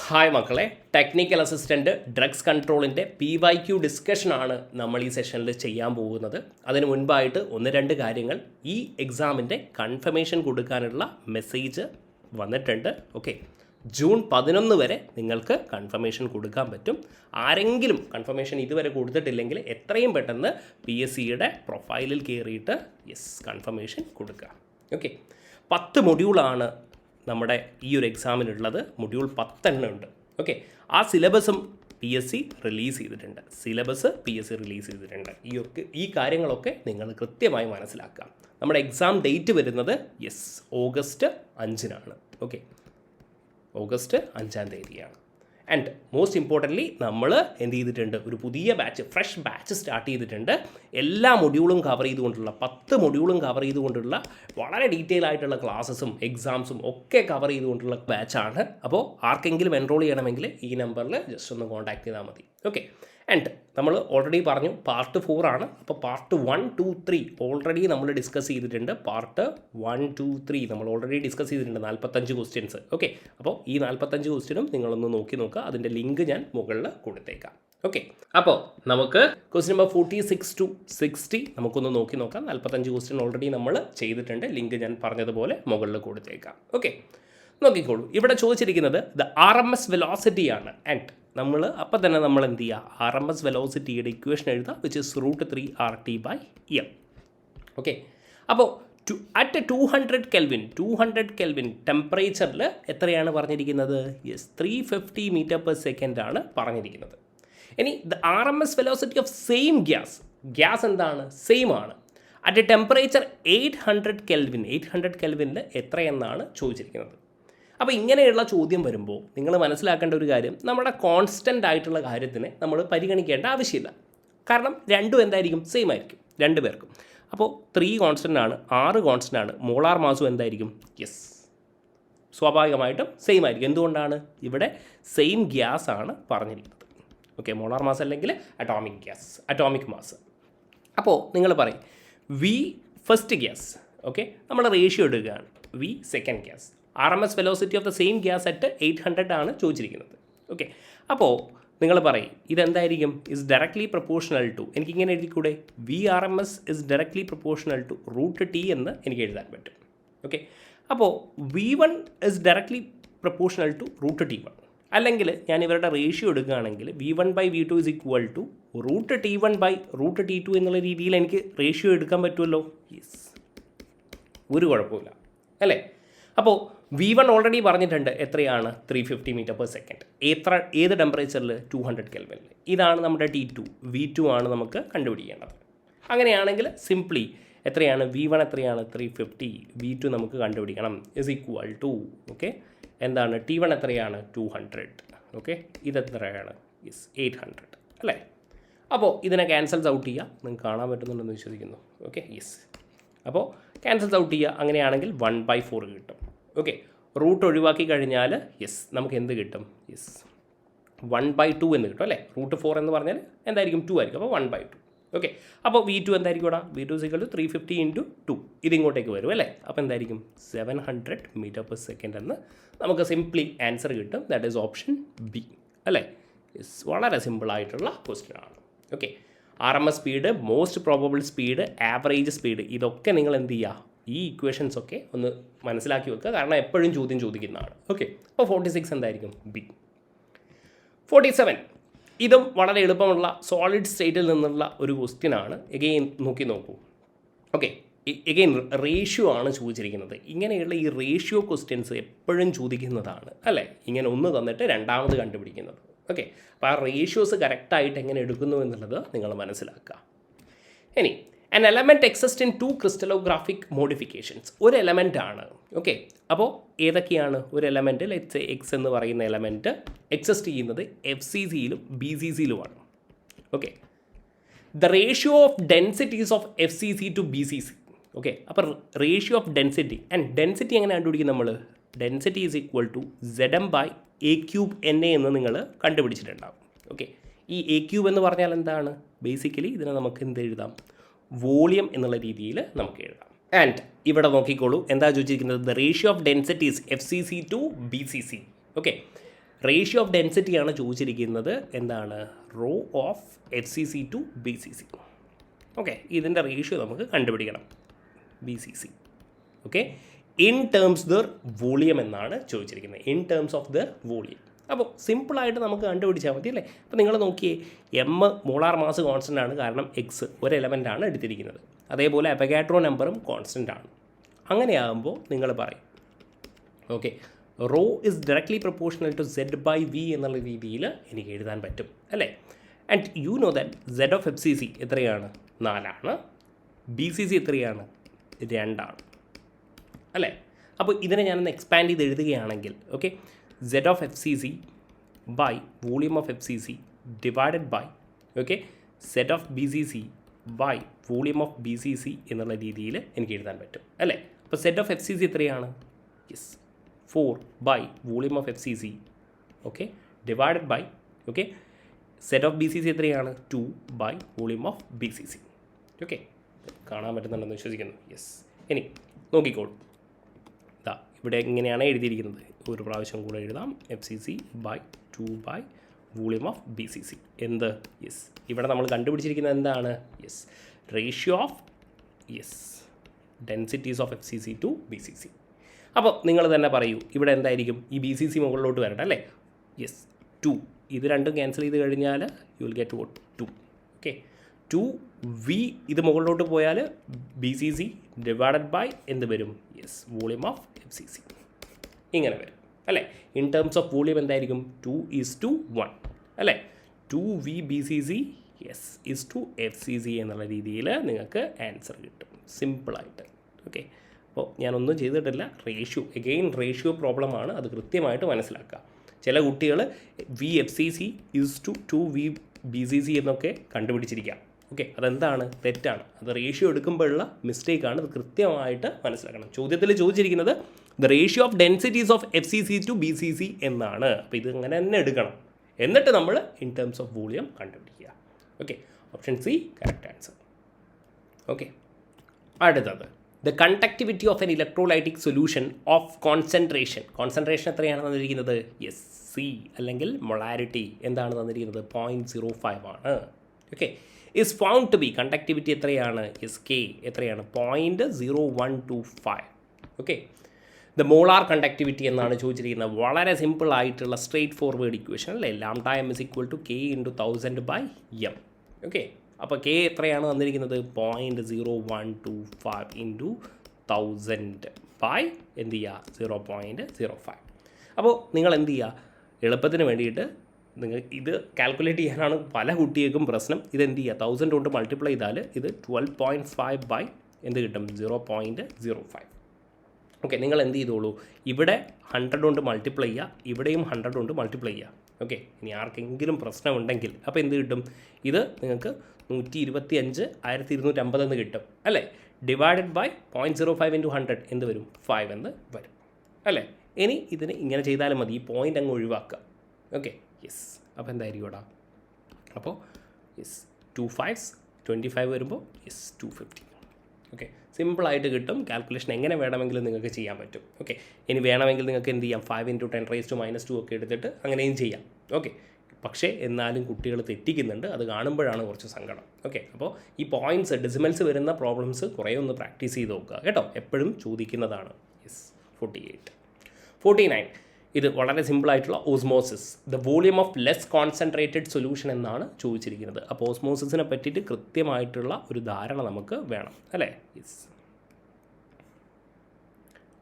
Hi മക്കളെ, technical assistant drugs കൺട്രോളിൻ്റെ PYQ ഡിസ്കഷനാണ് നമ്മൾ ഈ സെഷനിൽ ചെയ്യാൻ പോകുന്നത്. അതിന് മുൻപായിട്ട് ഒന്ന് രണ്ട് കാര്യങ്ങൾ. ഈ എക്സാമിൻ്റെ കൺഫർമേഷൻ കൊടുക്കാനുള്ള മെസ്സേജ് വന്നിട്ടുണ്ട്. ഓക്കെ, ജൂൺ 11 വരെ നിങ്ങൾക്ക് കൺഫർമേഷൻ കൊടുക്കാൻ പറ്റും. ആരെങ്കിലും കൺഫർമേഷൻ ഇതുവരെ കൊടുത്തിട്ടില്ലെങ്കിൽ എത്രയും പെട്ടെന്ന് PSCയുടെ പ്രൊഫൈലിൽ കയറിയിട്ട് കൺഫർമേഷൻ കൊടുക്കുക. ഓക്കെ, 10 മൊഡ്യൂളാണ് നമ്മുടെ ഈ ഒരു എക്സാമിനുള്ളത്. മൊഡ്യൂൾ 10 ഉണ്ട്. ഓക്കെ, ആ സിലബസും PSC റിലീസ് ചെയ്തിട്ടുണ്ട്. ഈ കാര്യങ്ങളൊക്കെ നിങ്ങൾ കൃത്യമായി മനസ്സിലാക്കുക. നമ്മുടെ എക്സാം ഡേറ്റ് വരുന്നത് ഓഗസ്റ്റ് 5-നാണ്. ഓക്കെ, ഓഗസ്റ്റ് 5-ാം തീയതിയാണ്. ആൻഡ് മോസ്റ്റ് ഇമ്പോർട്ടൻ്റ്ലി നമ്മൾ എന്ത് ചെയ്തിട്ടുണ്ട്, ഒരു പുതിയ ഫ്രഷ് ബാച്ച് സ്റ്റാർട്ട് ചെയ്തിട്ടുണ്ട്. എല്ലാ മൊഡ്യൂളും കവർ ചെയ്തുകൊണ്ടുള്ള 10 മൊഡ്യൂളും കവർ ചെയ്തുകൊണ്ടുള്ള വളരെ ഡീറ്റെയിൽ ആയിട്ടുള്ള ക്ലാസ്സസും എക്സാംസും ഒക്കെ കവർ ചെയ്തുകൊണ്ടുള്ള ബാച്ചാണ്. അപ്പോൾ ആർക്കെങ്കിലും എൻറോൾ ചെയ്യണമെങ്കിൽ ഈ നമ്പറിൽ ജസ്റ്റ് ഒന്ന് കോൺടാക്ട് ചെയ്താൽ മതി. ഓക്കെ, ആൻഡ് നമ്മൾ ഓൾറെഡി പറഞ്ഞു പാർട്ട് 4 ആണ്. അപ്പോൾ പാർട്ട് 1, 2, 3 ഓൾറെഡി നമ്മൾ ഡിസ്കസ് ചെയ്തിട്ടുണ്ട്. പാർട്ട് 1, 2, 3 നമ്മൾ ഓൾറെഡി ഡിസ്കസ് ചെയ്തിട്ടുണ്ട്. 45 ക്വസ്റ്റ്യൻസ്. ഓക്കെ, അപ്പോൾ ഈ 45 ക്വസ്റ്റ്യനും നിങ്ങളൊന്ന് നോക്കുക. അതിൻ്റെ ലിങ്ക് ഞാൻ മുകളിൽ കൊടുത്തേക്കാം. ഓക്കെ, അപ്പോൾ നമുക്ക് ക്വസ്റ്റ്യൻ നമ്പർ 46 to 60 നമുക്കൊന്ന് നോക്കാം. 45 ക്വസ്റ്റ്യൻ ഓൾറെഡി നമ്മൾ ചെയ്തിട്ടുണ്ട്. ലിങ്ക് ഞാൻ പറഞ്ഞതുപോലെ മുകളിൽ കൊടുത്തേക്കാം. ഓക്കെ, നോക്കിക്കോളൂ. ഇവിടെ ചോദിച്ചിരിക്കുന്നത് RMS വെലോസിറ്റി ആണ്. ആൻഡ് അപ്പോൾ തന്നെ നമ്മൾ എന്ത് ചെയ്യുക, RMS വെലോസിറ്റിയുടെ ഇക്വേഷൻ എഴുതുക, വിച്ച് ഇസ് √3RT/m. ഓക്കെ, അപ്പോൾ അറ്റ് 200 കെൽവിൻ ടെമ്പറേച്ചറിൽ എത്രയാണ് പറഞ്ഞിരിക്കുന്നത്? 350 m/s ആണ് പറഞ്ഞിരിക്കുന്നത്. ഇനി RMS velocity of same gas എന്താണ്? സെയിം ആണ്. അറ്റ് ടെമ്പറേച്ചർ 800 കെൽവിനിൽ എത്രയെന്നാണ് ചോദിച്ചിരിക്കുന്നത്. അപ്പോൾ ഇങ്ങനെയുള്ള ചോദ്യം വരുമ്പോൾ നിങ്ങൾ മനസ്സിലാക്കേണ്ട ഒരു കാര്യം, നമ്മുടെ കോൺസ്റ്റൻ്റ് ആയിട്ടുള്ള കാര്യത്തിനെ നമ്മൾ പരിഗണിക്കേണ്ട ആവശ്യമില്ല. കാരണം രണ്ടും എന്തായിരിക്കും? സെയിം ആയിരിക്കും രണ്ട് പേർക്കും. അപ്പോൾ 3 കോൺസ്റ്റൻ്റ് ആണ്, 6 കോൺസ്റ്റൻ്റ് ആണ്. മോളാർ മാസും എന്തായിരിക്കും? സ്വാഭാവികമായിട്ടും സെയിം ആയിരിക്കും. എന്തുകൊണ്ടാണ്? ഇവിടെ സെയിം ഗ്യാസ് ആണ് പറഞ്ഞിരിക്കുന്നത്. ഓക്കെ, മോളാർ മാസ് അല്ലെങ്കിൽ അറ്റോമിക് മാസ്. അപ്പോൾ നിങ്ങൾ പറയും V ഫസ്റ്റ് ഗ്യാസ്. ഓക്കെ, നമ്മൾ റേഷ്യോ എടുക്കുകയാണ്. V second gas. RMS velocity of the same gas at 800 ആണ് ചോദിച്ചിരിക്കുന്നത്. ഓക്കെ, അപ്പോൾ നിങ്ങൾ പറയും ഇതെന്തായിരിക്കും? ഇസ് ഡയറക്ട്ലി പ്രൊപ്പോർഷണൽ ടു, എനിക്കിങ്ങനെ എഴുതിക്കൂടെ, VRMS is directly proportional to √T എന്ന് എനിക്ക് എഴുതാൻ പറ്റും. ഓക്കെ, അപ്പോൾ V1 is directly proportional to √T1. അല്ലെങ്കിൽ ഞാൻ ഇവരുടെ റേഷ്യോ എടുക്കുകയാണെങ്കിൽ V1/V2 is equal to √T1/√T2 എന്നുള്ള രീതിയിൽ എനിക്ക് റേഷ്യോ എടുക്കാൻ പറ്റുമല്ലോ. ഒരു കുഴപ്പമില്ല അല്ലേ? അപ്പോൾ V1 ഓൾറെഡി പറഞ്ഞിട്ടുണ്ട് എത്രയാണ്? 350 m/s. ഏത് ടെമ്പറേച്ചറിൽ? 200 കെൽവിനിൽ. ഇതാണ് നമ്മുടെ T2. V2 ആണ് നമുക്ക് കണ്ടുപിടിക്കേണ്ടത്. അങ്ങനെയാണെങ്കിൽ സിംപ്ലി എത്രയാണ്? V1 എത്രയാണ്? 350. V2 നമുക്ക് കണ്ടുപിടിക്കണം ഇസ് ഈക്വൽ ടു എന്താണ്? T1 എത്രയാണ്? 200. ഓക്കെ, ഇതെത്രയാണ്? 800 അല്ലേ? അപ്പോൾ ഇതിനെ ക്യാൻസൽസ് ഔട്ട് ചെയ്യുക. നിങ്ങൾക്ക് കാണാൻ പറ്റുന്നുണ്ടെന്ന് വിശ്വസിക്കുന്നു. ഓക്കെ, അപ്പോൾ ക്യാൻസൽസ് ഔട്ട് ചെയ്യുക. അങ്ങനെയാണെങ്കിൽ 1/4 കിട്ടും. ഓക്കെ, റൂട്ട് ഒഴിവാക്കി കഴിഞ്ഞാൽ നമുക്ക് എന്ത് കിട്ടും? 1/2 എന്ന് കിട്ടും അല്ലേ? √4 എന്ന് പറഞ്ഞാൽ എന്തായിരിക്കും? 2 ആയിരിക്കും. അപ്പോൾ 1/2. ഓക്കെ, അപ്പോൾ V2 എന്തായിരിക്കും ഇവിടെ? V2 = 350 × 2. ഇതിങ്ങോട്ടേക്ക് വരും അല്ലേ? അപ്പോൾ എന്തായിരിക്കും? 700 m/s എന്ന് നമുക്ക് സിംപ്ലി ആൻസർ കിട്ടും. ദാറ്റ് ഈസ് ഓപ്ഷൻ B അല്ലേ? വളരെ സിമ്പിളായിട്ടുള്ള ക്വസ്റ്റ്യൻ ആണ്. Okay, RMS speed, most probable speed, average speed, ഇതൊക്കെ നിങ്ങൾ എന്ത് ചെയ്യുക, ഈ ഇക്വേഷൻസ് ഒക്കെ ഒന്ന് മനസ്സിലാക്കി വെക്കുക. കാരണം എപ്പോഴും ചോദ്യം ചോദിക്കുന്നതാണ്. ഓക്കെ, അപ്പോൾ 46 എന്തായിരിക്കും? B. 47 ഇതും വളരെ എളുപ്പമുള്ള സോളിഡ് സ്റ്റേറ്റിൽ നിന്നുള്ള ഒരു ക്വസ്റ്റ്യൻ ആണ്. എഗെയിൻ നോക്കൂ. ഓക്കെ, എഗെയിൻ റേഷ്യോ ആണ് ചോദിച്ചിരിക്കുന്നത്. ഇങ്ങനെയുള്ള ഈ റേഷ്യോ ക്വസ്റ്റ്യൻസ് എപ്പോഴും ചോദിക്കുന്നതാണ് അല്ലേ? ഇങ്ങനെ ഒന്ന് തന്നിട്ട് രണ്ടാമത് കണ്ടുപിടിക്കുന്നത്. ഓക്കെ, അപ്പോൾ ആ റേഷ്യോസ് കറക്റ്റായിട്ട് എങ്ങനെ എടുക്കുന്നു എന്നുള്ളത് നിങ്ങൾ മനസ്സിലാക്കുക. ഇനി an element exists in 2 crystallographic modifications. ഒരു എലമെൻ്റ് ആണ്. ഓക്കെ, അപ്പോൾ ഏതൊക്കെയാണ്? ഒരു എലമെൻറ്റ് ലെറ്റ്സ് എക്സ് എന്ന് പറയുന്ന എലമെൻറ്റ് എക്സിസ്റ്റ് ചെയ്യുന്നത് FCCയിലും BCCയിലുമാണ്. Okay, the ratio of densities of FCC to BCC. Okay, അപ്പോൾ ratio of density and density എങ്ങനെ കണ്ടുപിടിക്കും നമ്മൾ? Density is equal to ZM/A³ എന്ന് നിങ്ങൾ കണ്ടുപിടിച്ചിട്ടുണ്ടാവും. ഓക്കെ, ഈ A³ എന്ന് പറഞ്ഞാൽ എന്താണ്? ബേസിക്കലി ഇതിനെ നമുക്ക് എന്ത് എഴുതാം? വോളിയം എന്നുള്ള രീതിയിൽ നമുക്ക് എഴുതാം. ആൻഡ് ഇവിടെ നോക്കിക്കോളൂ, എന്താ ചോദിച്ചിരിക്കുന്നത്? The ratio of densities FCC to BCC. Okay, ratio of ഡെൻസിറ്റിയാണ് ചോദിച്ചിരിക്കുന്നത്. എന്താണ്? Rho of FCC to BCC. Okay, ഇതിൻ്റെ റേഷ്യോ നമുക്ക് കണ്ടുപിടിക്കണം. BCC. Okay, in terms their volume എന്നാണ് ചോദിച്ചിരിക്കുന്നത്. In terms of their volume. അപ്പോൾ സിമ്പിളായിട്ട് നമുക്ക് കണ്ടുപിടിച്ചാൽ മതി അല്ലേ. അപ്പോൾ നിങ്ങൾ നോക്കിയേ, M മോളാർ മാസ് കോൺസ്റ്റൻ്റ് ആണ്, കാരണം X ഒരു എലമെൻ്റ് ആണ് എടുത്തിരിക്കുന്നത്. അതേപോലെ അപഗാഡ്രോ നമ്പറും കോൺസ്റ്റൻ്റ് ആണ്. അങ്ങനെയാകുമ്പോൾ നിങ്ങൾ പറയും okay, rho is directly proportional to Z/V എന്നുള്ള രീതിയിൽ എനിക്ക് എഴുതാൻ പറ്റും അല്ലേ. And you know that Z of FCC എത്രയാണ്? 4 ആണ്. BCC എത്രയാണ്? 2 ആണ് അല്ലേ. അപ്പോൾ ഇതിനെ ഞാനൊന്ന് എക്സ്പാൻഡ് ചെയ്ത് എഴുതുകയാണെങ്കിൽ okay, Z of FCC by volume of FCC divided by okay Z of BCC by volume of BCC എന്നുള്ള രീതിയിൽ എനിക്ക് എഴുതാൻ പറ്റും അല്ലേ. അപ്പോൾ Z ഓഫ് FCC എത്രയാണ്? Yes, 4 by volume of FCC okay divided by okay Z of BCC എത്രയാണ്? 2 by volume of BCC. Okay, കാണാൻ പറ്റുന്നുണ്ടെന്ന് വിശ്വസിക്കുന്നു. യെസ്, ഇനി നോക്കിക്കോളൂ, ഇതാ ഇവിടെ എങ്ങനെയാണ് എഴുതിയിരിക്കുന്നത്. ഒരു പ്രാവശ്യം കൂടെ എഴുതാം. FCC by 2 by volume of BCC. എന്ത്? യെസ്, ഇവിടെ നമ്മൾ കണ്ടുപിടിച്ചിരിക്കുന്നത് എന്താണ്? Yes, ratio of densities of FCC to BCC. അപ്പോൾ നിങ്ങൾ തന്നെ പറയൂ, ഇവിടെ എന്തായിരിക്കും? ഈ BCC മുകളിലോട്ട് വരട്ടെ അല്ലേ. യെസ്, 2. ഇത് രണ്ടും ക്യാൻസൽ ചെയ്ത് കഴിഞ്ഞാൽ you will get vote 2. Okay, 2V ഇത് മുകളിലോട്ട് പോയാൽ BCC ഡിവൈഡഡ് ബൈ എന്ത് വരും? Yes, volume of FCC. ഇങ്ങനെ വരും അല്ലേ. ഇൻ ടേംസ് ഓഫ് വോളിയം എന്തായിരിക്കും? 2:1 അല്ലേ. 2V BCC yes is to FCC എന്നുള്ള രീതിയിൽ നിങ്ങൾക്ക് ആൻസർ കിട്ടും സിമ്പിളായിട്ട്. ഓക്കെ, അപ്പോൾ ഞാനൊന്നും ചെയ്തിട്ടില്ല. റേഷ്യോ പ്രോബ്ലമാണ്, അത് കൃത്യമായിട്ട് മനസ്സിലാക്കുക. ചില കുട്ടികൾ VFCC is to 2V BCC എന്നൊക്കെ കണ്ടുപിടിച്ചിരിക്കാം. ഓക്കെ, അതെന്താണ്? തെറ്റാണ്. അത് റേഷ്യോ എടുക്കുമ്പോഴുള്ള മിസ്റ്റേക്കാണ്. അത് കൃത്യമായിട്ട് മനസ്സിലാക്കണം. ചോദ്യത്തിൽ ചോദിച്ചിരിക്കുന്നത് the ratio of densities of FCC to BCC എന്നാണ്. അപ്പോൾ ഇത് അങ്ങനെ തന്നെ എടുക്കണം. എന്നിട്ട് നമ്മൾ ഇൻ ടേംസ് ഓഫ് വോളിയം കണ്ടുപിടിക്കുക. Okay, option C correct answer. Okay, അടുത്തത് the conductivity of an electrolytic solution of concentration എത്രയാണ് തന്നിരിക്കുന്നത്? യെസ്, C അല്ലെങ്കിൽ മൊളാരിറ്റി എന്താണ് തന്നിരിക്കുന്നത്? 0.05 ആണ്. Okay, is found to be conductivity എത്രയാണ്? യെസ്, K എത്രയാണ്? 0.0125. ഓക്കെ, ദ മോളാർ കണ്ടക്ടിവിറ്റി എന്നാണ് ചോദിച്ചിരിക്കുന്നത്. വളരെ സിമ്പിൾ ആയിട്ടുള്ള സ്ട്രെയിറ്റ് ഫോർവേഡ് ഇക്വേഷൻ അല്ലേ. Lambda M is equal to K into 1000/m. Okay, അപ്പോൾ K എത്രയാണ് തന്നിരിക്കുന്നത്? 0.0125 ഇൻറ്റു 1000 ബൈ എന്ത് ചെയ്യുക? 0.05. അപ്പോൾ നിങ്ങൾ എന്ത് ചെയ്യുക? എളുപ്പത്തിന് വേണ്ടിയിട്ട് നിങ്ങൾ ഇത് കാൽക്കുലേറ്റ് ചെയ്യാനാണ് പല കുട്ടികൾക്കും പ്രശ്നം. ഇതെന്ത് ചെയ്യുക? 1000 കൊണ്ട് മൾട്ടിപ്ലൈ ചെയ്താൽ ഇത് 12.5 ബൈ എന്ത് കിട്ടും? 0.05. ഓക്കെ, നിങ്ങൾ എന്ത് ചെയ്തോളൂ, ഇവിടെ 100 കൊണ്ട് മൾട്ടിപ്ലൈ ചെയ്യുക, ഇവിടെയും 100 കൊണ്ട് മൾട്ടിപ്ലൈ ചെയ്യുക. ഓക്കെ, ഇനി ആർക്കെങ്കിലും പ്രശ്നമുണ്ടെങ്കിൽ അപ്പോൾ എന്ത് കിട്ടും? ഇത് നിങ്ങൾക്ക് 125 1250 എന്ന് കിട്ടും അല്ലേ. ഡിവൈഡഡ് ബൈ 0.05 ഇൻറ്റു 100 എന്ത് വരും? 5 എന്ന് വരും അല്ലേ. ഇനി ഇതിന് ഇങ്ങനെ ചെയ്താലും മതി, ഈ പോയിൻ്റ് അങ്ങ് ഒഴിവാക്കുക. ഓക്കെ, യെസ്, അപ്പോൾ എന്തായിരിക്കും ഇവിടെ? അപ്പോൾ യെസ് 2 5s 25 വരുമ്പോൾ യെസ് 250. ഓക്കെ, സിമ്പിളായിട്ട് കിട്ടും. കാൽക്കുലേഷൻ എങ്ങനെ വേണമെങ്കിലും നിങ്ങൾക്ക് ചെയ്യാൻ പറ്റും. ഓക്കെ, ഇനി വേണമെങ്കിൽ നിങ്ങൾക്ക് എന്ത് ചെയ്യാം? 5 × 10⁻² ഒക്കെ എടുത്തിട്ട് അങ്ങനെയും ചെയ്യാം. ഓക്കെ, പക്ഷേ എന്നാലും കുട്ടികൾ തെറ്റിക്കുന്നുണ്ട്. അത് കാണുമ്പോഴാണ് കുറച്ച് സങ്കടം. ഓക്കെ, അപ്പോൾ ഈ പോയിൻറ്റ്സ് ഡെസിമൽസ് വരുന്ന പ്രോബ്ലംസ് കുറേ ഒന്ന് പ്രാക്ടീസ് ചെയ്ത് നോക്കുക കേട്ടോ. എപ്പോഴും ചോദിക്കുന്നതാണ്. യെസ്, 49. ഇത് വളരെ സിമ്പിളായിട്ടുള്ള osmosis the volume of less concentrated solution എന്നാണ് ചോദിച്ചിരിക്കുന്നത്. അപ്പോൾ ഓസ്മോസിസിനെ പറ്റിയിട്ട് കൃത്യമായിട്ടുള്ള ഒരു ധാരണ നമുക്ക് വേണം അല്ലേ. യെസ്,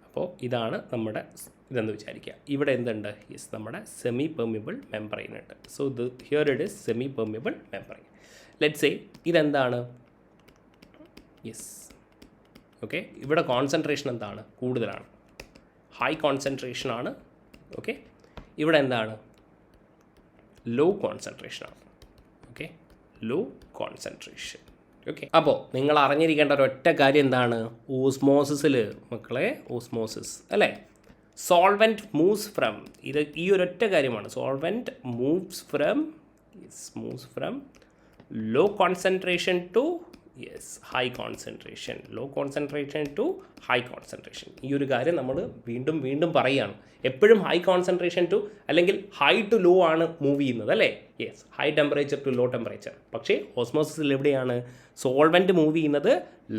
അപ്പോൾ ഇതാണ് നമ്മുടെ ഇതെന്ന് വിചാരിക്കുക. ഇവിടെ എന്തുണ്ട്? യെസ്, നമ്മുടെ സെമി പെർമിബിൾ മെംബ്രെയിൻ ഉണ്ട്. So here it is semi permeable membrane. Let's say ഇതെന്താണ്? യെസ്, ഓക്കെ, ഇവിടെ കോൺസെൻട്രേഷൻ എന്താണ്? കൂടുതലാണ്, ഹൈ കോൺസെൻട്രേഷൻ ആണ്. ഓക്കെ, ഇവിടെ എന്താണ്? ലോ കോൺസെൻട്രേഷൻ ആണ്. Okay, low concentration. ഓക്കെ, അപ്പോൾ നിങ്ങൾ അറിഞ്ഞിരിക്കേണ്ട ഒരൊറ്റ കാര്യം എന്താണ്? ഓസ്മോസിസിൽ മക്കളെ, ഓസ്മോസിസ് അല്ലേ, സോൾവെൻറ്റ് മൂവ്സ് ഫ്രം, ഇത് ഈ ഒരൊറ്റ കാര്യമാണ്. Solvent moves from low concentration to yes high concentration, low concentration to high concentration. ഈ ഒരു കാര്യം നമ്മൾ വീണ്ടും വീണ്ടും പറയുകയാണ്. എപ്പോഴും ഹൈ കോൺസെൻട്രേഷൻ ടു അല്ലെങ്കിൽ ഹൈ ടു ലോ ആണ് മൂവ് ചെയ്യുന്നത് അല്ലേ? Yes, high temperature to low temperature. പക്ഷേ ഓസ്മോസിസിൽ എവിടെയാണ് സോൾവെൻറ്റ് മൂവ് ചെയ്യുന്നത്?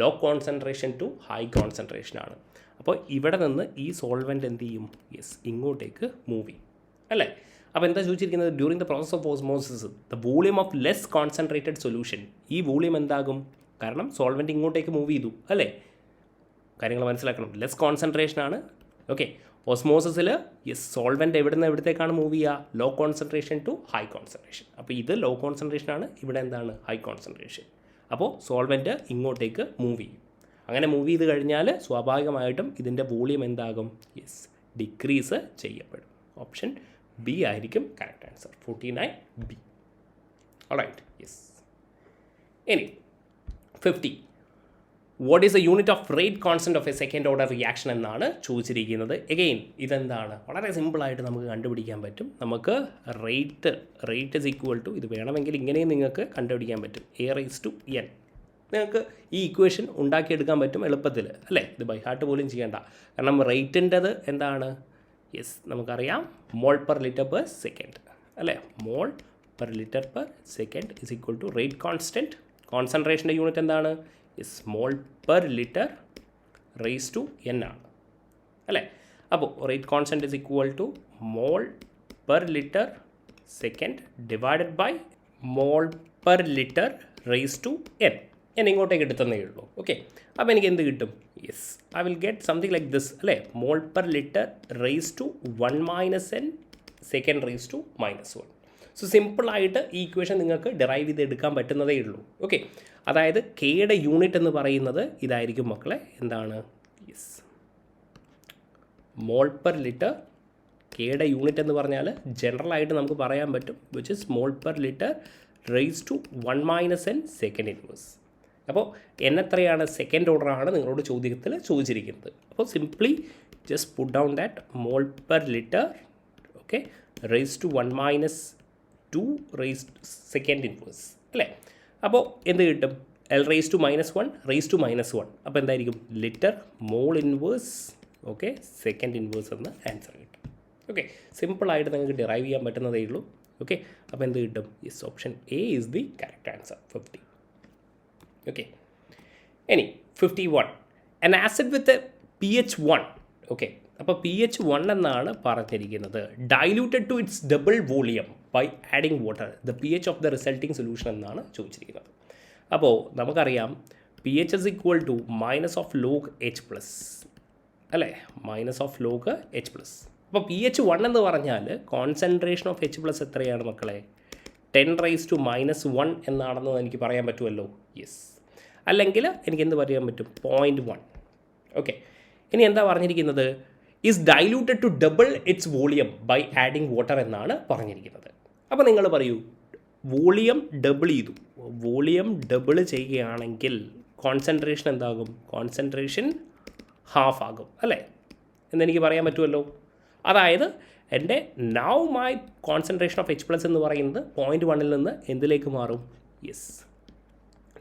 Low concentration to high concentration ആണ്. അപ്പോൾ ഇവിടെ നിന്ന് ഈ സോൾവെൻറ്റ് എന്ത് ചെയ്യും? യെസ്, ഇങ്ങോട്ടേക്ക് മൂവ് ചെയ്യും അല്ലേ? അപ്പോൾ എന്താ ചോദിച്ചിരിക്കുന്നത്? During the process of osmosis the volume of less concentrated solution. ഈ വോളിയം എന്താകും? കാരണം സോൾവെൻറ്റ് ഇങ്ങോട്ടേക്ക് മൂവ് ചെയ്തു അല്ലേ? കാര്യങ്ങൾ മനസ്സിലാക്കണം. ലെസ് കോൺസെൻട്രേഷൻ ആണ്. ഓക്കെ, ഓസ്മോസിസിൽ യെസ് സോൾവെൻറ്റ് എവിടത്തേക്കാണ് മൂവ് ചെയ്യുക? Low concentration to high concentration. അപ്പോൾ ഇത് ലോ കോൺസെൻട്രേഷൻ ആണ്, ഇവിടെ എന്താണ്? High concentration. അപ്പോൾ സോൾവെൻറ്റ് ഇങ്ങോട്ടേക്ക് മൂവ് ചെയ്യും. അങ്ങനെ മൂവ് ചെയ്ത് കഴിഞ്ഞാൽ സ്വാഭാവികമായിട്ടും ഇതിൻ്റെ വോളിയം എന്താകും? യെസ്, ഡിക്രീസ് ചെയ്യപ്പെടും. ഓപ്ഷൻ ബി ആയിരിക്കും correct answer. 49B. Alright, yes. ഇനി 50. What is a unit of rate constant of a second order reaction എന്നാണ് ചോദിച്ചിരിക്കുന്നത്. എഗെയിൻ ഇതെന്താണ്? വളരെ സിമ്പിളായിട്ട് നമുക്ക് കണ്ടുപിടിക്കാൻ പറ്റും. നമുക്ക് റേറ്റ് ഇസ് ഈക്വൽ ടു, ഇത് വേണമെങ്കിൽ ഇങ്ങനെയും നിങ്ങൾക്ക് കണ്ടുപിടിക്കാൻ പറ്റും, A⁻n. നിങ്ങൾക്ക് ഈ ഇക്വേഷൻ ഉണ്ടാക്കിയെടുക്കാൻ പറ്റും എളുപ്പത്തിൽ അല്ലേ? ഇത് ബൈ ഹാർട്ട് പോലും ചെയ്യേണ്ട. കാരണം റേറ്റിൻ്റെത് എന്താണ്? യെസ്, നമുക്കറിയാം mole per litre per second അല്ലേ? Mole per litre per second is equal to rate constant. കോൺസെൻട്രേഷൻ്റെ യൂണിറ്റ് എന്താണ്? Yes, mole per litre raise to n ആണ് അല്ലേ? അപ്പോൾ rate constant is equal to mole per litre second divided by mole per litre raise to n. ഞാൻ ഇങ്ങോട്ടേക്ക് എടുത്തന്നേ ഉള്ളൂ. Okay, അപ്പോൾ എനിക്ക് എന്ത് കിട്ടും? Yes, I will get something like this അല്ലേ? Mole per litre raise to 1 - n second raise to -1. So സിമ്പിളായിട്ട് ഈ ഇക്വേഷൻ നിങ്ങൾക്ക് ഡിറൈവ് ചെയ്ത് എടുക്കാൻ പറ്റുന്നതേ ഉള്ളൂ. ഓക്കെ, അതായത് കെയുടെ യൂണിറ്റ് എന്ന് പറയുന്നത് ഇതായിരിക്കും മക്കളെ. എന്താണ്? Yes, mole per litre. കെയുടെ യൂണിറ്റ് എന്ന് പറഞ്ഞാൽ ജനറലായിട്ട് നമുക്ക് പറയാൻ പറ്റും which is mole per litre raise to 1 - n second inverse. അപ്പോൾ എത്രയാണ്? സെക്കൻഡ് ഓർഡറാണ് നിങ്ങളോട് ചോദ്യത്തിൽ ചോദിച്ചിരിക്കുന്നത്. അപ്പോൾ simply just put down that mole per litre okay raise to 1 - 2 raise second inverse അല്ലേ? അപ്പോൾ എന്ത് കിട്ടും? L raise to -1 raise to -1. അപ്പോൾ എന്തായിരിക്കും? Litre mole inverse okay second inverse എന്ന് ആൻസർ കിട്ടും. ഓക്കെ, സിമ്പിളായിട്ട് നിങ്ങൾക്ക് ഡിറൈവ് ചെയ്യാൻ പറ്റുന്നതേ ഉള്ളൂ. ഓക്കെ, അപ്പോൾ എന്ത് കിട്ടും? Yes, option A is the correct answer. 50. Okay, ഇനി 51. an acid with a pH 1. Okay, അപ്പോൾ pH 1 എന്നാണ് പറഞ്ഞിരിക്കുന്നത്. Diluted to its double volume by adding water the pH of the resulting solution എന്നാണ് ചോദിച്ചിരിക്കുന്നത്. അപ്പോൾ നമുക്കറിയാം pH is equal to -log H+ അല്ലേ? -log H+. അപ്പോൾ pH 1 എന്ന് പറഞ്ഞാൽ കോൺസെൻട്രേഷൻ ഓഫ് H+ എത്രയാണ് മക്കളെ? 10⁻⁻1 എന്നാണെന്ന് എനിക്ക് പറയാൻ പറ്റുമല്ലോ. യെസ്, അല്ലെങ്കിൽ എനിക്ക് എന്ത് പറയാൻ പറ്റും? 0.1. ഓക്കെ, ഇനി എന്താ പറഞ്ഞിരിക്കുന്നത്? Is diluted to double its volume by adding water എന്നാണ് പറഞ്ഞിരിക്കുന്നത്. അപ്പോൾ നിങ്ങൾ പറയൂ, വോളിയം ഡബിൾ ചെയ്തു. വോളിയം ഡബിൾ ചെയ്യുകയാണെങ്കിൽ കോൺസെൻട്രേഷൻ എന്താകും? കോൺസെൻട്രേഷൻ ഹാഫ് ആകും അല്ലേ? എന്നെനിക്ക് പറയാൻ പറ്റുമല്ലോ. അതായത് എൻ്റെ now my concentration of H+ എന്ന് പറയുന്നത് 0.1 നിന്ന് എന്തിലേക്ക് മാറും? Yes,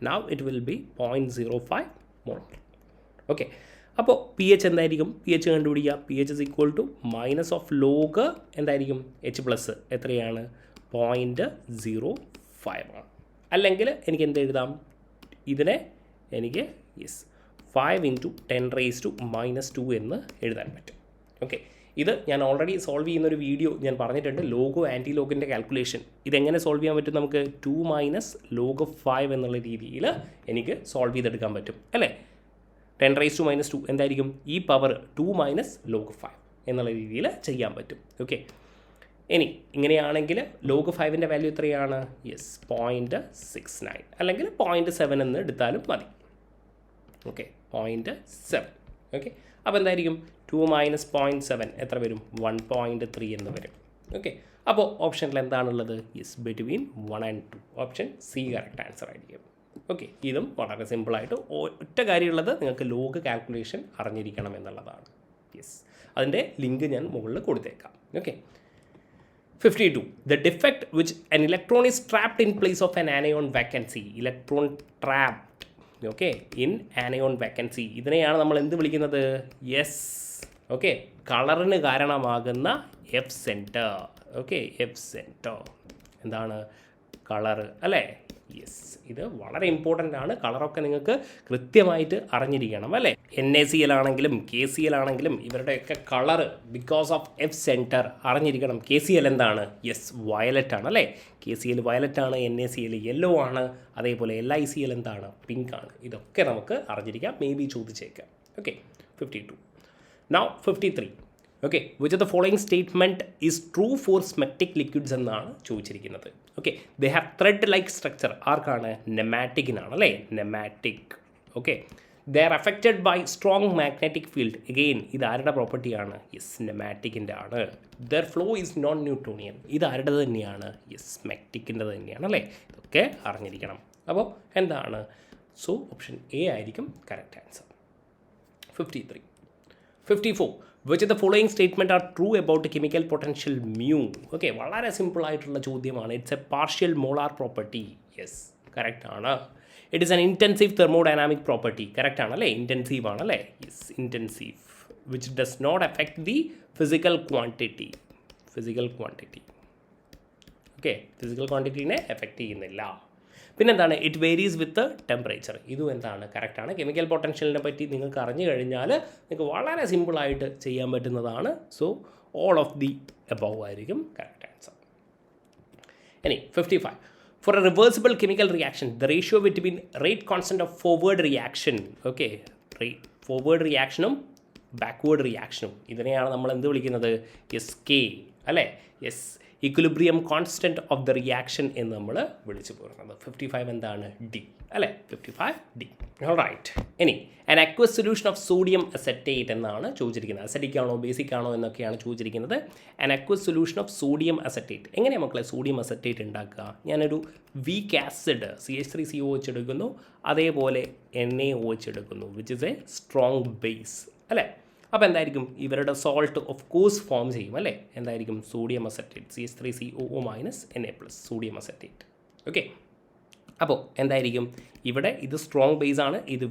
now it will be 0.05 mole. Okay, അപ്പോൾ pH എന്തായിരിക്കും? pH കണ്ടുപിടിക്കുക. pH is equal to -log എന്തായിരിക്കും? H+ എത്രയാണ്? 0.05 ആണ്. അല്ലെങ്കിൽ എനിക്ക് എന്ത് എഴുതാം? ഇതിനെ എനിക്ക് യെസ് 5 × 10⁻⁻2 എന്ന് എഴുതാൻ പറ്റും. ഓക്കെ, ഇത് ഞാൻ ഓൾറെഡി സോൾവ് ചെയ്യുന്നൊരു വീഡിയോ ഞാൻ പറഞ്ഞിട്ടുണ്ട്. ലോഗോ ആൻറ്റി ലോഗിൻ്റെ കാൽക്കുലേഷൻ ഇതെങ്ങനെ സോൾവ് ചെയ്യാൻ പറ്റും? നമുക്ക് 2 - log 5 എന്നുള്ള രീതിയിൽ എനിക്ക് സോൾവ് ചെയ്തെടുക്കാൻ പറ്റും അല്ലേ? 10⁻⁻2 എന്തായിരിക്കും? ഈ പവർ 2 - log 5 എന്നുള്ള രീതിയിൽ ചെയ്യാൻ പറ്റും. ഓക്കെ, ഇനി ഇങ്ങനെയാണെങ്കിൽ log 5ൻ്റെ വാല്യൂ എത്രയാണ്? യെസ്, 0.69 അല്ലെങ്കിൽ 0.7 എന്ന് എടുത്താലും മതി. ഓക്കെ, 0.7. ഓക്കെ, അപ്പോൾ എന്തായിരിക്കും? 2 - 0.7 എത്ര വരും? 1.3 എന്ന് വരും. ഓക്കെ, അപ്പോൾ ഓപ്ഷനിൽ എന്താണുള്ളത്? Yes, between 1 and 2. Option C correct answer ആയിരിക്കും. ഓക്കെ, ഇതും വളരെ സിമ്പിളായിട്ട് ഒറ്റ കാര്യമുള്ളത് നിങ്ങൾക്ക് ലോഗ് കാൽക്കുലേഷൻ അറിഞ്ഞിരിക്കണം എന്നുള്ളതാണ്. യെസ്, അതിൻ്റെ ലിങ്ക് ഞാൻ മുകളിൽ കൊടുത്തേക്കാം. Okay, 52. The defect which an electron is trapped in place of an anion vacancy. Electron trapped okay in anion vacancy. ഇതിനെയാണ് നമ്മൾ എന്ത് വിളിക്കുന്നത്? യെസ്, ഓക്കെ, കളറിന് കാരണമാകുന്ന F centre. Okay, F centre എന്താണ്? കളറ് അല്ലേ? യെസ്, ഇത് വളരെ ഇമ്പോർട്ടൻ്റ് ആണ്. കളറൊക്കെ നിങ്ങൾക്ക് കൃത്യമായിട്ട് അറിഞ്ഞിരിക്കണം അല്ലേ? NaCl ആണെങ്കിലും KCl ആണെങ്കിലും ഇവരുടെയൊക്കെ colour because of F centre അറിഞ്ഞിരിക്കണം. KCl എന്താണ്? യെസ്, വയലറ്റ് ആണ് അല്ലേ? KCl വയലറ്റ് ആണ്, NaCl യെല്ലോ ആണ്, അതേപോലെ LiCl എന്താണ്? പിങ്ക് ആണ്. ഇതൊക്കെ നമുക്ക് അറിഞ്ഞിരിക്കാം, മേ ബി ചോദിച്ചേക്കാം. Okay, 52. Now 53. Okay, which of the following statement is true for smectic liquids എന്നാണ് ചോദിച്ചിരിക്കുന്നത്. Okay, they have thread like structure. ആർക്കാണ്? നെമാറ്റിക്കിനാണ് അല്ലേ? Nematic. Okay, they are affected by strong magnetic field. Again ഇത് ആരുടെ പ്രോപ്പർട്ടിയാണ്? Yes, നെമാറ്റിക്കിൻ്റെ ആണ്. There flow is known Newtonian. ഇത് ആരുടെ തന്നെയാണ്? യെസ്, മെക്റ്റിക്കിൻ്റെ തന്നെയാണ് അല്ലേ? ഇതൊക്കെ അറിഞ്ഞിരിക്കണം. അപ്പോൾ എന്താണ്? സോ ഓപ്ഷൻ എ ആയിരിക്കും correct answer. 53. 54. Which of the following statement are true about the chemical potential mu? Okay, വളരെ സിമ്പിൾ ആയിട്ടുള്ള ചോദ്യമാണ്. It's a partial molar property. Yes, correct ആണ്. It is an intensive thermodynamic property. Correct ആണല്ലേ? Intensive ആണല്ലേ? Yes, intensive. Which does not effect the physical quantity. Physical quantity. Okay, physical ക്വാണ്ടിറ്റീനെ effect ചെയ്യുന്നില്ല. പിന്നെന്താണ്? It varies with temperature. ഇതും എന്താണ്? കറക്റ്റാണ്. Chemical പൊട്ടൻഷ്യലിനെ പറ്റി നിങ്ങൾക്ക് അറിഞ്ഞു കഴിഞ്ഞാൽ നിങ്ങൾക്ക് വളരെ സിമ്പിളായിട്ട് ചെയ്യാൻ പറ്റുന്നതാണ്. So all of the above ആയിരിക്കും കറക്റ്റ് ആൻസർ. ഇനി 55. For a reversible chemical reaction the ratio between rate constant of forward reaction. Okay, forward റിയാക്ഷനും ബാക്ക്വേർഡ് റിയാക്ഷനും ഇതിനെയാണ് നമ്മൾ എന്ത് വിളിക്കുന്നത്? യെസ്, കെ അല്ലേ? Yes, equilibrium constant of the reaction എന്ന് നമ്മൾ വിളിച്ചു പോകുന്നത്. 55 എന്താണ്? ഡി അല്ലേ? 55 ഡി. ഓൾറൈറ്റ്. ഇനി an aqueous solution of sodium acetate എന്നാണ് ചോദിച്ചിരിക്കുന്നത്. അസറ്റിക് ആണോ ബേസിക് ആണോ എന്നൊക്കെയാണ് ചോദിച്ചിരിക്കുന്നത്. An aqueous solution of sodium acetate. എങ്ങനെയാണ് മക്കളെ സോഡിയം അസറ്റേറ്റ് ഉണ്ടാക്കുക? ഞാനൊരു വീക്ക് ആസിഡ് CH3CO എടുക്കുന്നു, അതേപോലെ NaOH എടുക്കുന്നു, which is A strong base അല്ലേ? അപ്പോൾ എന്തായിരിക്കും? ഇവരുടെ സോൾട്ട് ഓഫ് കോഴ്സ് ഫോം ചെയ്യും അല്ലേ? എന്തായിരിക്കും? Sodium acetate, CH3COO Na+, sodium acetate. Okay, അപ്പോൾ എന്തായിരിക്കും? ഇവിടെ ഇത് സ്ട്രോങ് ബേസ് ആണ്, ഇത്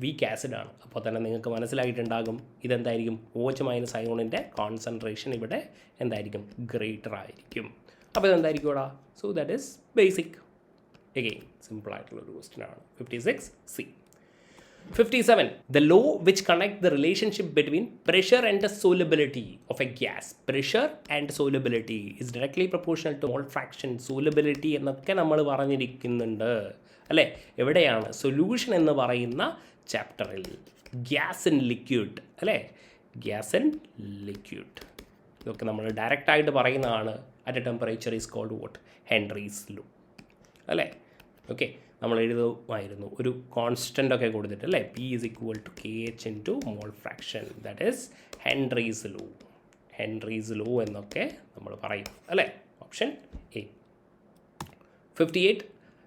വീക്ക് ആസിഡ് ആണ്. അപ്പോൾ തന്നെ നിങ്ങൾക്ക് മനസ്സിലായിട്ടുണ്ടാകും ഇതെന്തായിരിക്കും? OH- അയോണിൻ്റെ കോൺസെൻട്രേഷൻ ഇവിടെ എന്തായിരിക്കും? ഗ്രേറ്റർ ആയിരിക്കും. അപ്പോൾ ഇതെന്തായിരിക്കും ഇവിടെ? So that is basic. Again സിമ്പിളായിട്ടുള്ളൊരു ക്വസ്റ്റ്യൻ ആണ്. 56C. 57. The law which connects the relationship between pressure and the solubility of a gas. Pressure and solubility is directly proportional to mole fraction. Solubility എന്നൊക്കെ നമ്മൾ പറഞ്ഞിരിക്കുന്നുണ്ട് അല്ലേ? എവിടെയാണ്? Solution എന്ന് പറയുന്ന ചാപ്റ്ററിൽ. Gas in liquid അല്ലേ? ഗ്യാസ് ഇൻ ലിക്വിഡ് ഇതൊക്കെ നമ്മൾ ഡയറക്റ്റായിട്ട് പറയുന്നതാണ്. At a temperature is cold what? Henry's law അല്ലേ? ഓക്കെ, നമ്മൾ എഴുതുമായിരുന്നു ഒരു കോൺസ്റ്റൻ്റ് ഒക്കെ കൊടുത്തിട്ട് അല്ലേ? P is equal to KH into mole fraction. That is Henry's law. Henry's law എന്നൊക്കെ നമ്മൾ പറയും അല്ലേ? Option A. 58.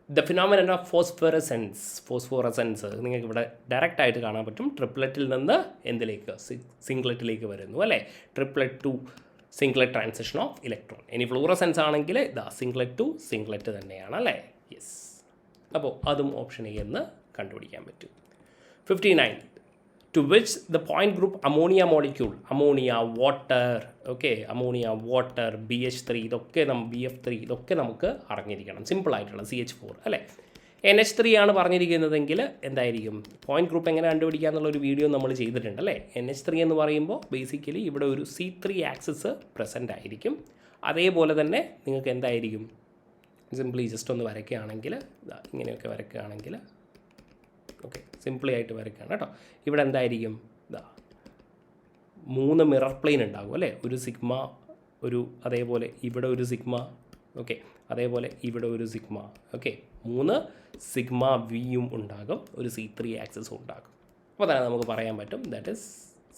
The phenomenon of ഫോസ്ഫറസെൻസ്. Phosphorescence നിങ്ങൾക്ക് ഇവിടെ ഡയറക്റ്റായിട്ട് കാണാൻ പറ്റും. ട്രിപ്ലറ്റിൽ നിന്ന് എന്തിലേക്ക്? സിംഗ്ലറ്റിലേക്ക് വരുന്നു അല്ലേ? Triplet to singlet transition of electron. ഇനി ഫ്ലൂറസെൻസ് ആണെങ്കിൽ ഇതാ സിംഗ്ലറ്റ് ടു സിംഗ്ലറ്റ് തന്നെയാണ് അല്ലേ? യെസ്, അപ്പോൾ അതും ഓപ്ഷൻ എ എന്ന് കണ്ടുപിടിക്കാൻ പറ്റും. 59. To which the point group ammonia molecule. Ammonia, water, okay, ammonia, water, BH3 ഇതൊക്കെ BF3 ഇതൊക്കെ നമുക്ക് അറിഞ്ഞിരിക്കണം. സിമ്പിളായിട്ടുള്ള CH4 അല്ലേ? NH3 ആണ് പറഞ്ഞിരിക്കുന്നതെങ്കിൽ എന്തായിരിക്കും? പോയിന്റ് ഗ്രൂപ്പ് എങ്ങനെ കണ്ടുപിടിക്കുക എന്നുള്ളൊരു വീഡിയോ നമ്മൾ ചെയ്തിട്ടുണ്ട് അല്ലേ? NH3 എന്ന് പറയുമ്പോൾ ബേസിക്കലി ഇവിടെ ഒരു C3 ആക്സിസ് പ്രസൻ്റ് ആയിരിക്കും. അതേപോലെ തന്നെ നിങ്ങൾക്ക് എന്തായിരിക്കും? സിംപ്ലി ജസ്റ്റ് ഒന്ന് വരയ്ക്കുകയാണെങ്കിൽ ഇങ്ങനെയൊക്കെ വരയ്ക്കുകയാണെങ്കിൽ ഓക്കെ, സിംപ്ലി ആയിട്ട് വരയ്ക്കുകയാണ് കേട്ടോ. ഇവിടെ എന്തായിരിക്കും? ഇതാ 3 മിറർ പ്ലെയിൻ ഉണ്ടാകും അല്ലേ? ഒരു സിഗ്മ, ഒരു അതേപോലെ ഇവിടെ ഒരു സിഗ്മ, ഓക്കെ, അതേപോലെ ഇവിടെ ഒരു സിഗ്മ, ഓക്കെ, 3 സിഗ്മ വിയും ഉണ്ടാകും, ഒരു C3 ആക്സിസും ഉണ്ടാകും. അപ്പോൾ തന്നെ നമുക്ക് പറയാൻ പറ്റും ദാറ്റ് ഈസ്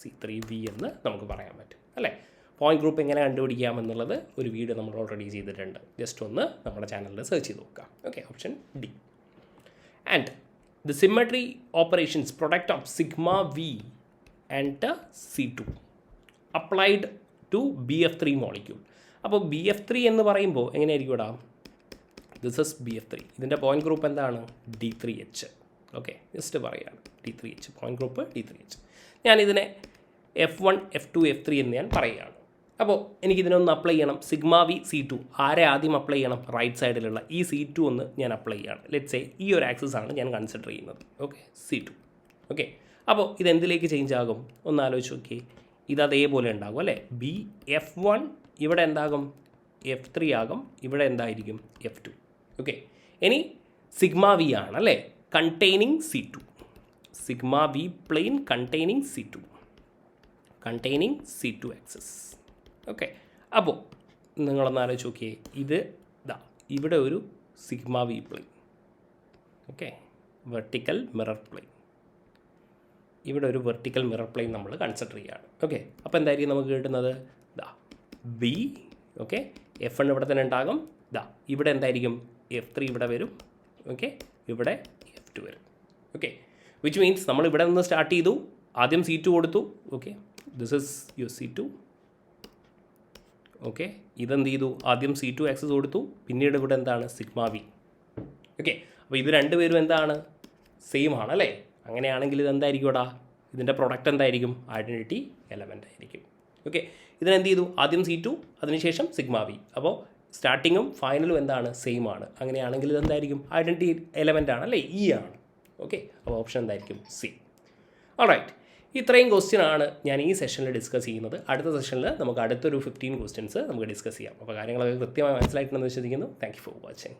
C3V എന്ന് നമുക്ക് പറയാൻ പറ്റും അല്ലേ? പോയിന്റ് ഗ്രൂപ്പ് എങ്ങനെ കണ്ടുപിടിക്കാം എന്നുള്ളത് ഒരു വീഡിയോ നമ്മൾ ഓൾറെഡി ചെയ്തിട്ടുണ്ട്. ജസ്റ്റ് ഒന്ന് നമ്മുടെ ചാനലിൽ സെർച്ച് ചെയ്ത് നോക്കാം. Okay, option D. And the symmetry operations product of sigma v and C2 applied to BF3 molecule. അപ്പോൾ BF3 എന്ന് പറയുമ്പോൾ എങ്ങനെയായിരിക്കും ഇടാം? This is BF3. ഇതിൻ്റെ പോയിന്റ് ഗ്രൂപ്പ് എന്താണ്? D3H ഓക്കെ, ജസ്റ്റ് പറയുകയാണ് D3H, point group D3H. ഞാനിതിനെ F1, F2, F3 എന്ന് ഞാൻ പറയുകയാണ്. അപ്പോൾ എനിക്കിതിനൊന്ന് അപ്ലൈ ചെയ്യണം. σV(C2) ആരെ ആദ്യം അപ്ലൈ ചെയ്യണം? റൈറ്റ് സൈഡിലുള്ള ഈ C2 ഒന്ന് ഞാൻ അപ്ലൈ ചെയ്യണം. ലെറ്റ്സ് സേ ഈ ഒരു ആക്സിസ് ആണ് ഞാൻ കൺസിഡർ ചെയ്യുന്നത്. Okay, C2. ഓക്കെ, അപ്പോൾ ഇതെന്തിലേക്ക് ചേഞ്ച് ആകും? ഒന്ന് ആലോചിച്ച് നോക്കിയേ. ഇത് അതേപോലെ ഉണ്ടാകും അല്ലേ? F1 ഇവിടെ എന്താകും? F3 ആകും. ഇവിടെ എന്തായിരിക്കും? F2. ഓക്കെ, ഇനി σV ആണ് അല്ലേ? Containing C2. σV plane containing C2. Containing C2 axis. Okay, അപ്പോൾ നിങ്ങളൊന്ന് ആലോചിച്ച് നോക്കിയേ. ഇത് ഇവിടെ ഒരു σV plane. Okay, vertical mirror plane. ഇവിടെ ഒരു വെർട്ടിക്കൽ മിറർ പ്ലെയിൻ നമ്മൾ കൺസിഡർ ചെയ്യുകയാണ്. ഓക്കെ, അപ്പോൾ എന്തായിരിക്കും നമുക്ക് കിട്ടുന്നത്? B. ഓക്കെ, F1 ഇവിടെ തന്നെ ഉണ്ടാകും. ഇവിടെ എന്തായിരിക്കും? F3 ഇവിടെ വരും. ഓക്കെ, ഇവിടെ F2 വരും. ഓക്കെ, വിച്ച് മീൻസ് നമ്മൾ ഇവിടെ നിന്ന് സ്റ്റാർട്ട് ചെയ്തു. ആദ്യം C2 കൊടുത്തു. Okay, this is your C2. Okay, ഇതെന്ത് ചെയ്തു? ആദ്യം C2 ആക്സിസ് കൊടുത്തു. പിന്നീട് ഇവിടെ എന്താണ്? σV. ഓക്കെ, അപ്പോൾ ഇത് രണ്ടുപേരും എന്താണ്? സെയിം ആണല്ലേ? അങ്ങനെയാണെങ്കിൽ ഇതെന്തായിരിക്കും ഇവിടെ? ഇതിൻ്റെ പ്രൊഡക്റ്റ് എന്തായിരിക്കും? ഐഡൻറ്റിറ്റി എലമെൻ്റ് ആയിരിക്കും. ഓക്കെ, ഇതിനെന്ത് ചെയ്തു? ആദ്യം C2, അതിനുശേഷം σV. അപ്പോൾ സ്റ്റാർട്ടിങ്ങും ഫൈനലും എന്താണ്? സെയിം ആണ്. അങ്ങനെയാണെങ്കിൽ ഇതെന്തായിരിക്കും? ഐഡൻറ്റിറ്റി എലമെൻ്റ് ആണ് അല്ലേ? E ആണ്. ഓക്കെ, അപ്പോൾ ഓപ്ഷൻ എന്തായിരിക്കും? C. ഓൾറൈറ്റ്, ഇത്രയും ക്വസ്റ്റ്യൻ ആണ് ഞാൻ ഈ സെഷനിൽ ഡിസ്കസ് ചെയ്യുന്നത്. അടുത്ത സെഷനിൽ നമുക്ക് അടുത്തൊരു 15 ക്വസ്റ്റ്യൻസ് നമുക്ക് ഡിസ്കസ് ചെയ്യാം. അപ്പോൾ കാര്യങ്ങളൊക്കെ കൃത്യമായി മനസ്സിലായിട്ടുണ്ടെന്ന് വിശ്വസിക്കുന്നു. Thank you for watching.